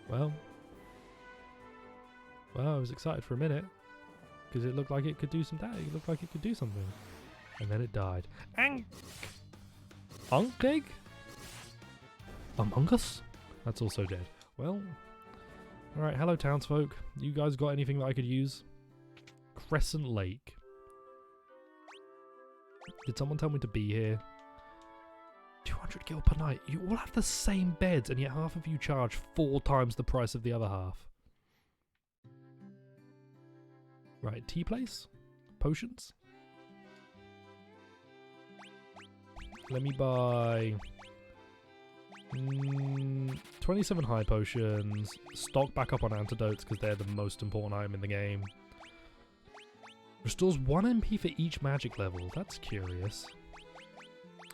Well, Well, I was excited for a minute because it looked like it could do some damage. It looked like it could do something, and then it died. Ankeg? Among Us? That's also dead. Well, alright, hello townsfolk. You guys got anything that I could use? Crescent Lake. Did someone tell me to be here? 200 gil per night. You all have the same beds, and yet half of you charge 4 times the price of the other half. Right, tea place? Potions? Let me buy 27 high potions. Stock back up on antidotes because they're the most important item in the game. Restores 1 MP for each magic level. That's curious.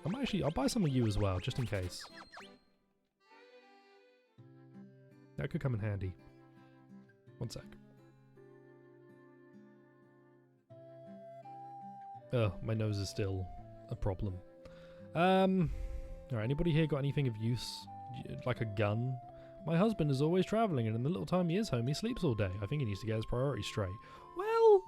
I'll buy some of you as well, just in case. That could come in handy. One sec. Oh, my nose is still a problem. Alright, anybody here got anything of use? Like a gun? My husband is always travelling, and in the little time he is home, he sleeps all day. I think he needs to get his priorities straight. Well,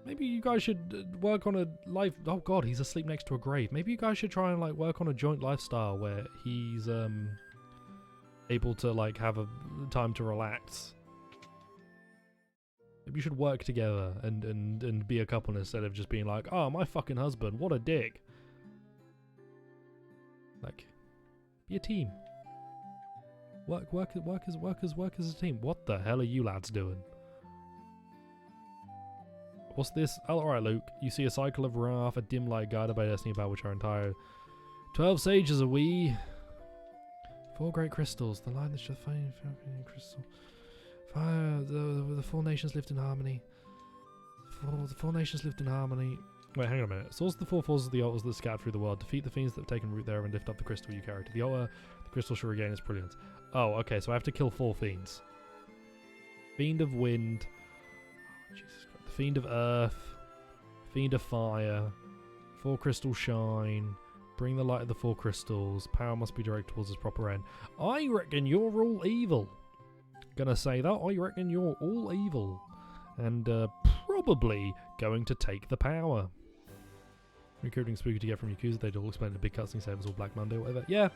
maybe you guys should work on a life. Oh god, he's asleep next to a grave. Maybe you guys should try and like work on a joint lifestyle where he's able to like have a time to relax. Maybe you should work together and be a couple instead of just being like, oh, my fucking husband, what a dick. Like, be a team. Work as a team. What the hell are you lads doing? What's this? Oh, alright, Luke. You see a cycle of wrath, a dim light guided by destiny about which our entire 12 sages are we. 4 great crystals. The line that's just fine crystal. Fire. The 4 nations lived in harmony. The 4 nations lived in harmony. Wait, hang on a minute. Source the 4 forces of the altars that scattered through the world. Defeat the fiends that have taken root there and lift up the crystal you carry. To the altar, the crystal shall regain its brilliance. Oh, okay, so I have to kill 4 fiends. Fiend of wind. Oh, Jesus Christ. The fiend of earth. Fiend of fire. 4 crystal shine. Bring the light of the 4 crystals. Power must be directed towards its proper end. I reckon you're all evil. Gonna say that. I reckon you're all evil. And probably going to take the power. Recruiting spooky to get from Yakuza. They'd all explain the big cutscene, say it was all Black Monday or whatever. Yeah,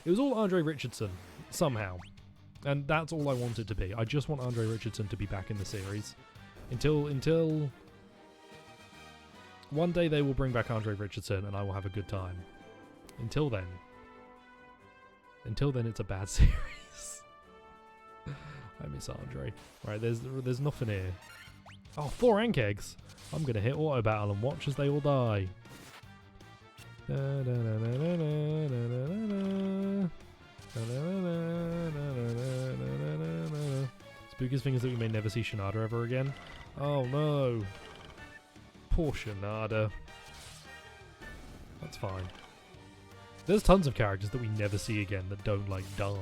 it was all Andre Richardson, somehow. And that's all I want it to be. I just want Andre Richardson to be back in the series. Until one day they will bring back Andre Richardson and I will have a good time. Until then it's a bad series. I miss Andre. Right, there's nothing here. Oh, 4 ank eggs. I'm gonna hit auto battle and watch as they all die. Spookiest thing is that we may never see Shinada ever again. Oh no. Poor Shinada. That's fine. There's tons of characters that we never see again that don't like die.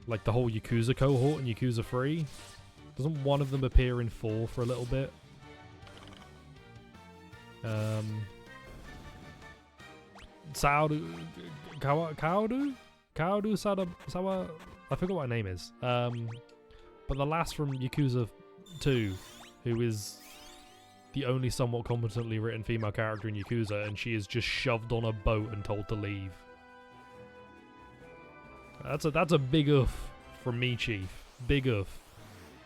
Like the whole Yakuza cohort in Yakuza 3. Doesn't one of them appear in 4 for a little bit? Kaoru Sawa, I forgot what her name is. But the last from Yakuza 2, who is the only somewhat competently written female character in Yakuza, and she is just shoved on a boat and told to leave. That's a big oof from me, Chief. Big oof.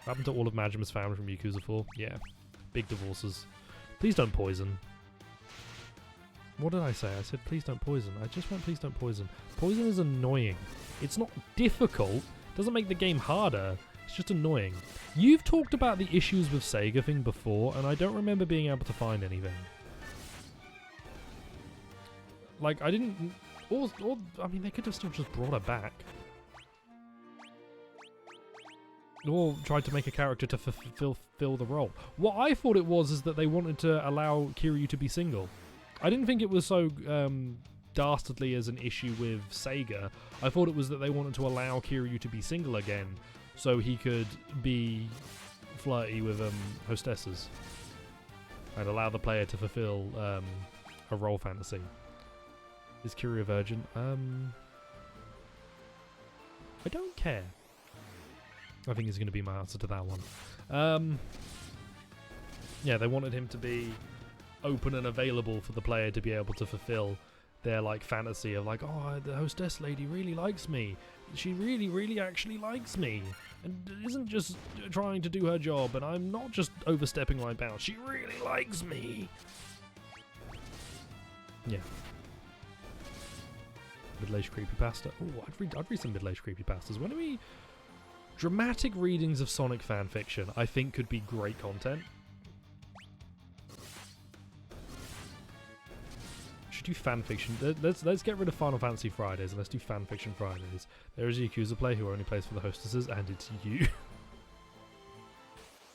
Happened to all of Majima's family from Yakuza 4. Yeah. Big divorces. Please don't poison. What did I say? I said please don't poison. I just went please don't poison. Poison is annoying. It's not difficult. Doesn't make the game harder. It's just annoying. You've talked about the issues with Sega thing before, and I don't remember being able to find anything. Like, I didn't... Or I mean, they could have still just brought her back. Or tried to make a character to fulfill the role. What I thought it was is that they wanted to allow Kiryu to be single. I didn't think it was so dastardly as an issue with Sega. I thought it was that they wanted to allow Kiryu to be single again so he could be flirty with hostesses. And allow the player to fulfill a role fantasy. Is Kiryu a virgin? I don't care. I think is going to be my answer to that one. Yeah, they wanted him to be open and available for the player to be able to fulfill their like fantasy of like, oh, the hostess lady really likes me. She really actually likes me and isn't just trying to do her job, and I'm not just overstepping my bounds. She really likes me. Yeah. Middle-aged creepypasta. Oh, I'd read some middle-aged creepypastas. When are we... Dramatic readings of Sonic fanfiction, I think, could be great content. Should do fanfiction. Let's get rid of Final Fantasy Fridays and let's do fanfiction Fridays. There is a Yakuza player who only plays for the hostesses, and it's you.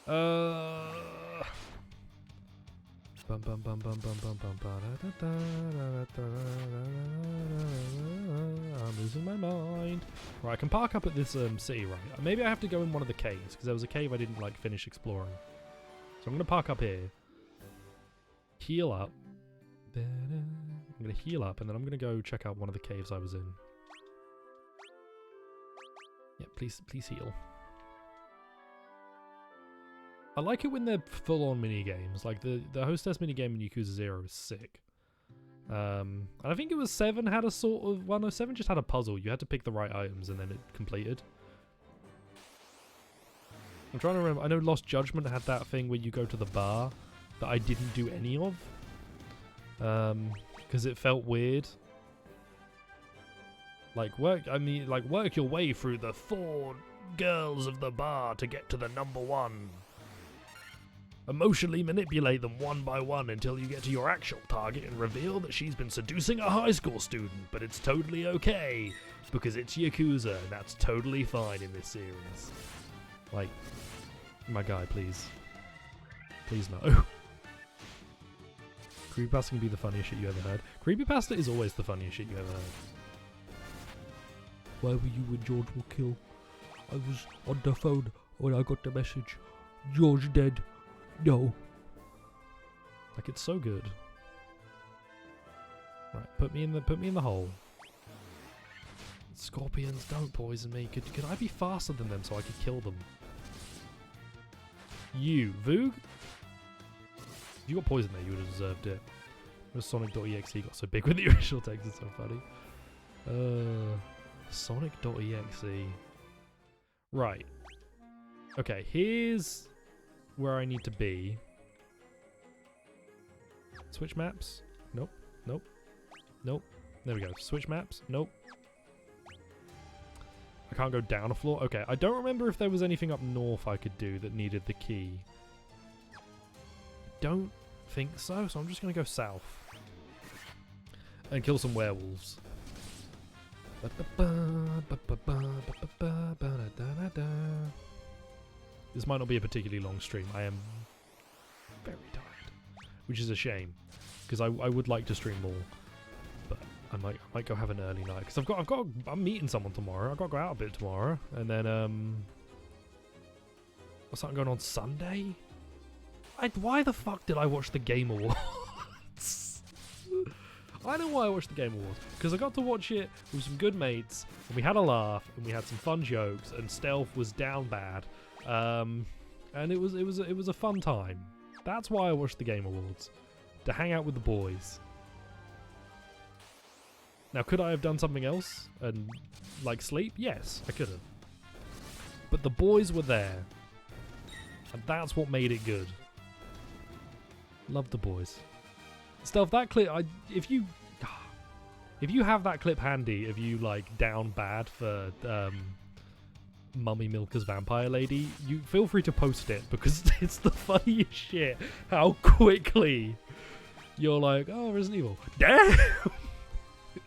I'm losing my mind. Right, I can park up at this city, right? Maybe I have to go in one of the caves, because there was a cave I didn't like finish exploring. So I'm going to park up here. Heal up. I'm going to heal up, and then I'm going to go check out one of the caves I was in. Yeah, please heal. I like it when they're full-on mini-games. Like, the hostess mini-game in Yakuza 0 is sick. And I think it was 7 had a sort of... Well, no, 7 just had a puzzle. You had to pick the right items, and then it completed. I'm trying to remember. I know Lost Judgment had that thing where you go to the bar that I didn't do any of. Because it felt weird. Like, work your way through the 4 girls of the bar to get to the number 1. Emotionally manipulate them one by one until you get to your actual target and reveal that she's been seducing a high school student, but it's totally okay, because it's Yakuza, and that's totally fine in this series. Like, my guy, please. Please no. Creepypasta can be the funniest shit you ever heard. Creepypasta is always the funniest shit you ever heard. Where were you when George will kill? I was on the phone when I got the message. George dead. No. Like, it's so good. Right, put me in the hole. Scorpions, don't poison me. Could I be faster than them so I could kill them? You, Voog? If you got poisoned there, you would have deserved it. Sonic.exe got so big with the original text, it's so funny. Sonic.exe. Right. Okay, here's where I need to be. Switch maps? Nope. Nope. Nope. There we go. Switch maps? Nope. I can't go down a floor? Okay, I don't remember if there was anything up north I could do that needed the key. Don't think so, so I'm just going to go south. And kill some werewolves. This might not be a particularly long stream. I am very tired, which is a shame, because I would like to stream more, but I might go have an early night because I'm meeting someone tomorrow. I've got to go out a bit tomorrow, and then what's something going on Sunday? Why the fuck did I watch the Game Awards? I know why I watched the Game Awards, because I got to watch it with some good mates, and we had a laugh, and we had some fun jokes, and stealth was down bad. And it was a fun time. That's why I watched the Game Awards, to hang out with the boys. Now, could I have done something else and like sleep? Yes, I could have. But the boys were there, and that's what made it good. Love the boys. Stealth, that clip. If you have that clip handy, if you like down bad for Mummy Milker's Vampire Lady, you feel free to post it, because it's the funniest shit how quickly you're like, oh, Resident Evil. Damn!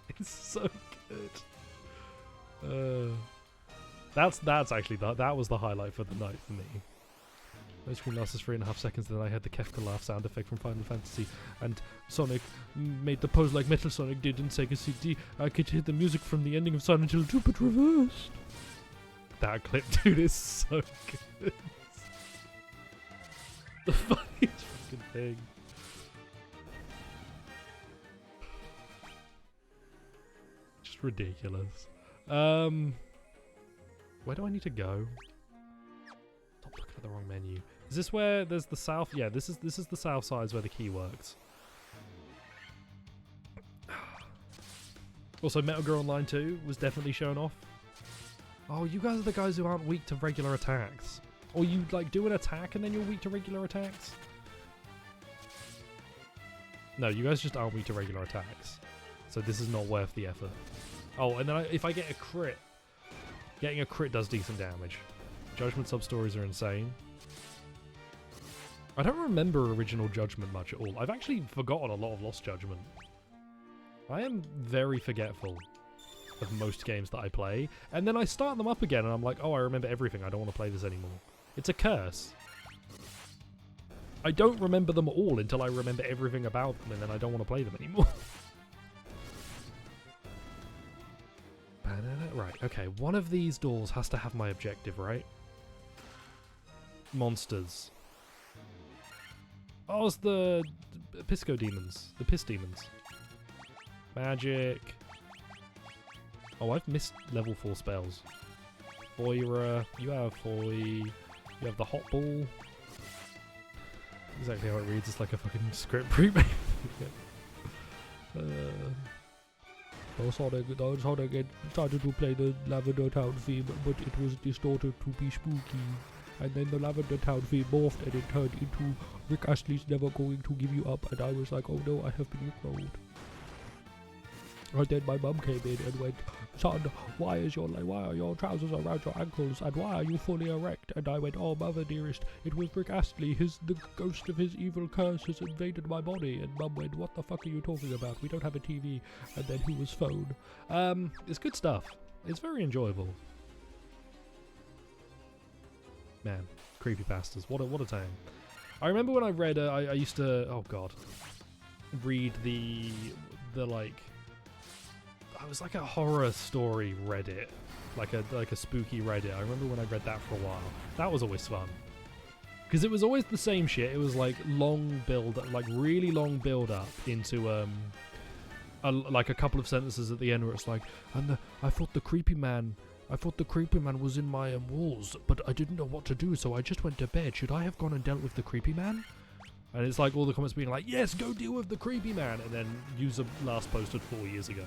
It's so good. That's actually, that was the highlight for the night for me. My screen lasted 3.5 seconds, then I had the Kefka laugh sound effect from Final Fantasy, and Sonic made the pose like Metal Sonic did in Sega CD. I could hear the music from the ending of Silent Hill 2, but reversed. That clip, dude, is so good. The funniest fucking thing. Just ridiculous. Where do I need to go? Stop looking at the wrong menu. Is this where there's the south? Yeah, this is the south side where the key works. Also, Metal Gear Online 2 was definitely shown off. Oh, you guys are the guys who aren't weak to regular attacks. Or you, like, do an attack and then you're weak to regular attacks? No, you guys just aren't weak to regular attacks. So this is not worth the effort. Oh, and then if I get a crit, getting a crit does decent damage. Judgment sub-stories are insane. I don't remember original Judgment much at all. I've actually forgotten a lot of Lost Judgment. I am very forgetful of most games that I play, and then I start them up again and I'm like, oh, I remember everything, I don't want to play this anymore. It's a curse. I don't remember them all until I remember everything about them, and then I don't want to play them anymore. Right, okay, one of these doors has to have my objective, right? Monsters. Oh, it's the Pisco demons. The piss demons. Magic. Oh, I've missed level 4 spells. Foira. You have Foy. You have the hot ball. Exactly how it reads. It's like a fucking script pre-made. Sonic started to play the Lavender Town theme, but it was distorted to be spooky. And then the Lavender Town theme morphed and it turned into Rick Astley's Never Going to Give You Up, and I was like, oh no, I have been rickrolled. And then my mum came in and went, son, why are your trousers around your ankles, and why are you fully erect? And I went, oh mother dearest, it was Rick Astley, the ghost of his evil curse has invaded my body. And mum went, what the fuck are you talking about? We don't have a TV. And then he was phone. It's good stuff. It's very enjoyable. Man, creepypastas. What a time. I remember when I read, I used to, oh god, read the like, I was like a horror story Reddit, like a spooky Reddit. I remember when I read that for a while. That was always fun. Because it was always the same shit. It was like long build, like really long build up into like a couple of sentences at the end where it's like, and I thought the creepy man was in my walls, but I didn't know what to do, so I just went to bed. Should I have gone and dealt with the creepy man? And it's like all the comments being like, yes, go deal with the creepy man, and then user last posted 4 years ago.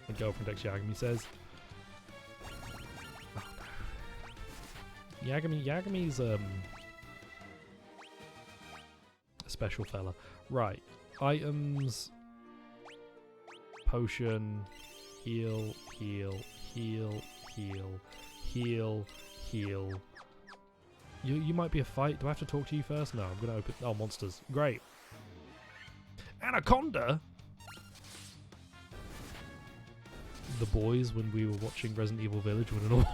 And girlfriend X Yagami says, oh no. Yagami's a special fella. Right. Items. Potion. Heal, heal, heal, heal, heal, heal. You might be a fight. Do I have to talk to you first? No, I'm gonna open. Oh, monsters. Great. Anaconda? The boys when we were watching Resident Evil Village when it all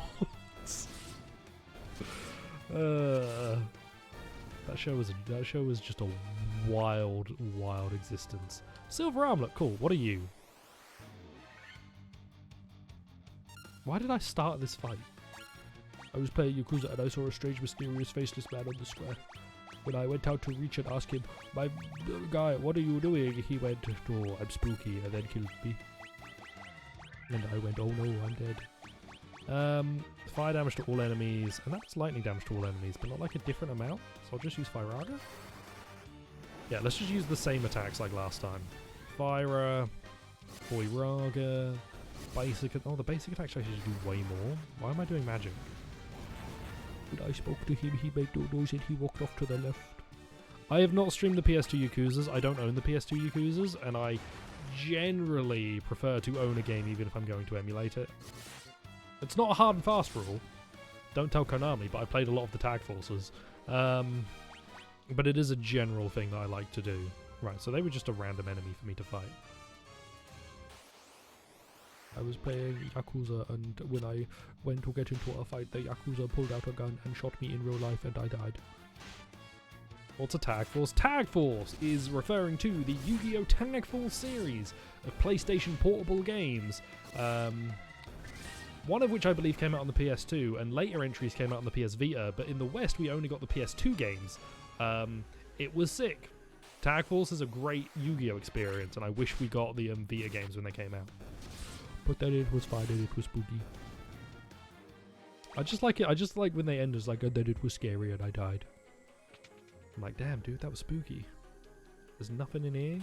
that show was just a wild existence. Silver armlet, cool. What are you? Why did I start this fight? I was playing Yakuza and I saw a strange, mysterious, faceless man on the square. When I went out to reach and ask him, my guy, what are you doing? He went, oh, I'm spooky, and then killed me. And I went, oh no, I'm dead. Fire damage to all enemies, and that's lightning damage to all enemies, but not like a different amount, so I'll just use Firaga. Yeah, let's just use the same attacks like last time. Fire, Firaga, basic. Oh, the basic attacks actually do way more. Why am I doing magic? When I spoke to him, he made no noise and he walked off to the left. I have not streamed the PS2 Yakuzas. I don't own the PS2 Yakuzas, and I generally prefer to own a game even if I'm going to emulate it. It's not a hard and fast rule. Don't tell Konami, but I played a lot of the Tag Forces. But it is a general thing that I like to do. Right, so they were just a random enemy for me to fight. I was playing Yakuza, and when I went to get into a fight, the Yakuza pulled out a gun and shot me in real life, and I died. What's a Tag Force? Tag Force is referring to the Yu-Gi-Oh! Tag Force series of PlayStation portable games. One of which I believe came out on the PS2, and later entries came out on the PS Vita, but in the West we only got the PS2 games. It was sick. Tag Force is a great Yu-Gi-Oh! Experience, and I wish we got the Vita games when they came out. But then it was fine and it was spooky. I just like it. I just like when they end as like, and then it was scary and I died. I'm like, damn, dude, that was spooky. There's nothing in here.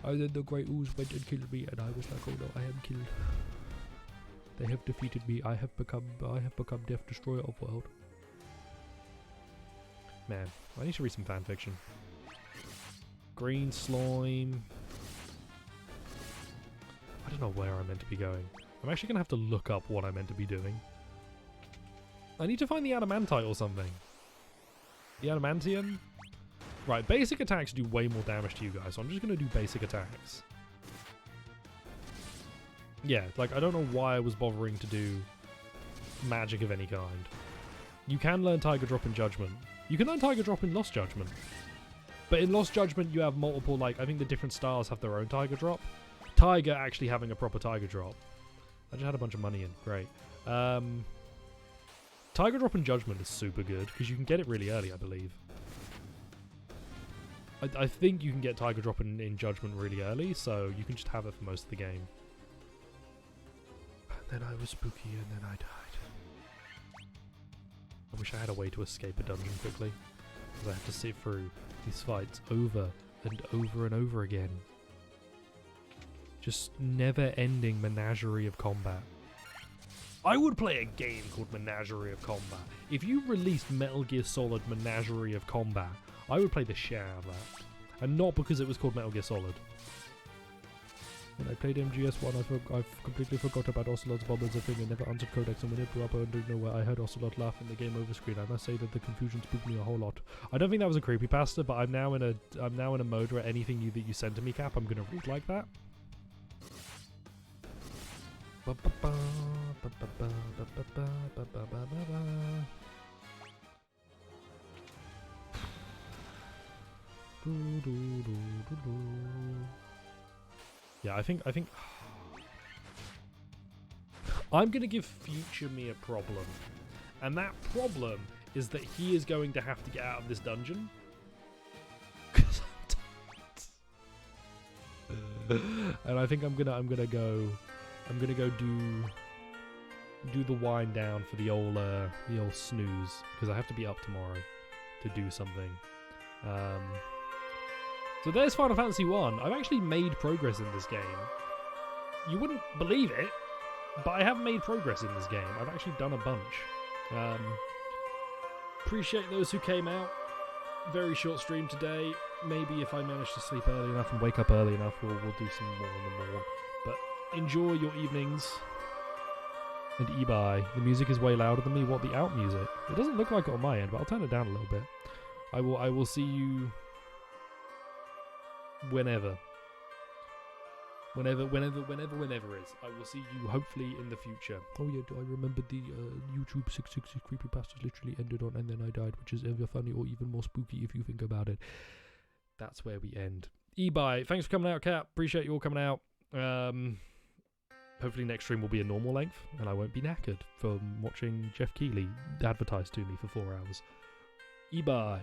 And then the Great Ooze went and killed me, and I was like, oh no, I am killed. They have defeated me. I have become Death Destroyer of World. Man, I need to read some fanfiction. Green slime. I don't know where I'm meant to be going. I'm actually gonna have to look up what I'm meant to be doing. I need to find the adamantite or something. The adamantium? Right, basic attacks do way more damage to you guys, so I'm just gonna do basic attacks. Yeah, like, I don't know why I was bothering to do magic of any kind. You can learn Tiger Drop in Judgment. You can learn Tiger Drop in Lost Judgment. But in Lost Judgment, you have multiple, like, I think the different stars have their own Tiger Drop. Tiger actually having a proper Tiger Drop. I just had a bunch of money in. Great. Tiger Drop in Judgment is super good, because you can get it really early, I believe. I think you can get Tiger Drop in Judgment really early, so you can just have it for most of the game. And then I was spooky, and then I died. I wish I had a way to escape a dungeon quickly, because I have to sit through these fights over and over and over again. Just never-ending menagerie of combat. I would play a game called Menagerie of Combat. If you released Metal Gear Solid Menagerie of Combat, I would play the shit out of that. And not because it was called Metal Gear Solid. When I played MGS1, I've completely forgot about Ocelot's bomb as a thing and never answered Codex, and when it blew up out of nowhere, I heard Ocelot laugh in the game over screen. I must say that the confusion spooked me a whole lot. I don't think that was a creepypasta, but I'm now in a mode where anything that you send to me, Cap, I'm gonna read like that. Yeah, I think I'm gonna give future me a problem, and that problem is that he is going to have to get out of this dungeon. 'Cause I'm and I think I'm gonna go do the wind down for the old snooze, because I have to be up tomorrow to do something. So there's Final Fantasy 1. I've actually made progress in this game. You wouldn't believe it, but I have made progress in this game. I've actually done a bunch. Appreciate those who came out. Very short stream today. Maybe if I manage to sleep early enough and wake up early enough, we'll do some more in the morning. But enjoy your evenings. And Ebi, the music is way louder than me. What, the out music? It doesn't look like it on my end, but I'll turn it down a little bit. I will see you whenever is. I will see you hopefully in the future. Oh yeah, I remembered the YouTube 666 creepypastas literally ended on "and then I died," which is ever funny or even more spooky if you think about it. That's where we end. Ebi, thanks for coming out, Cap. Appreciate you all coming out. Hopefully next stream will be a normal length, and I won't be knackered from watching Jeff Keighley advertise to me for 4 hours. Ebi.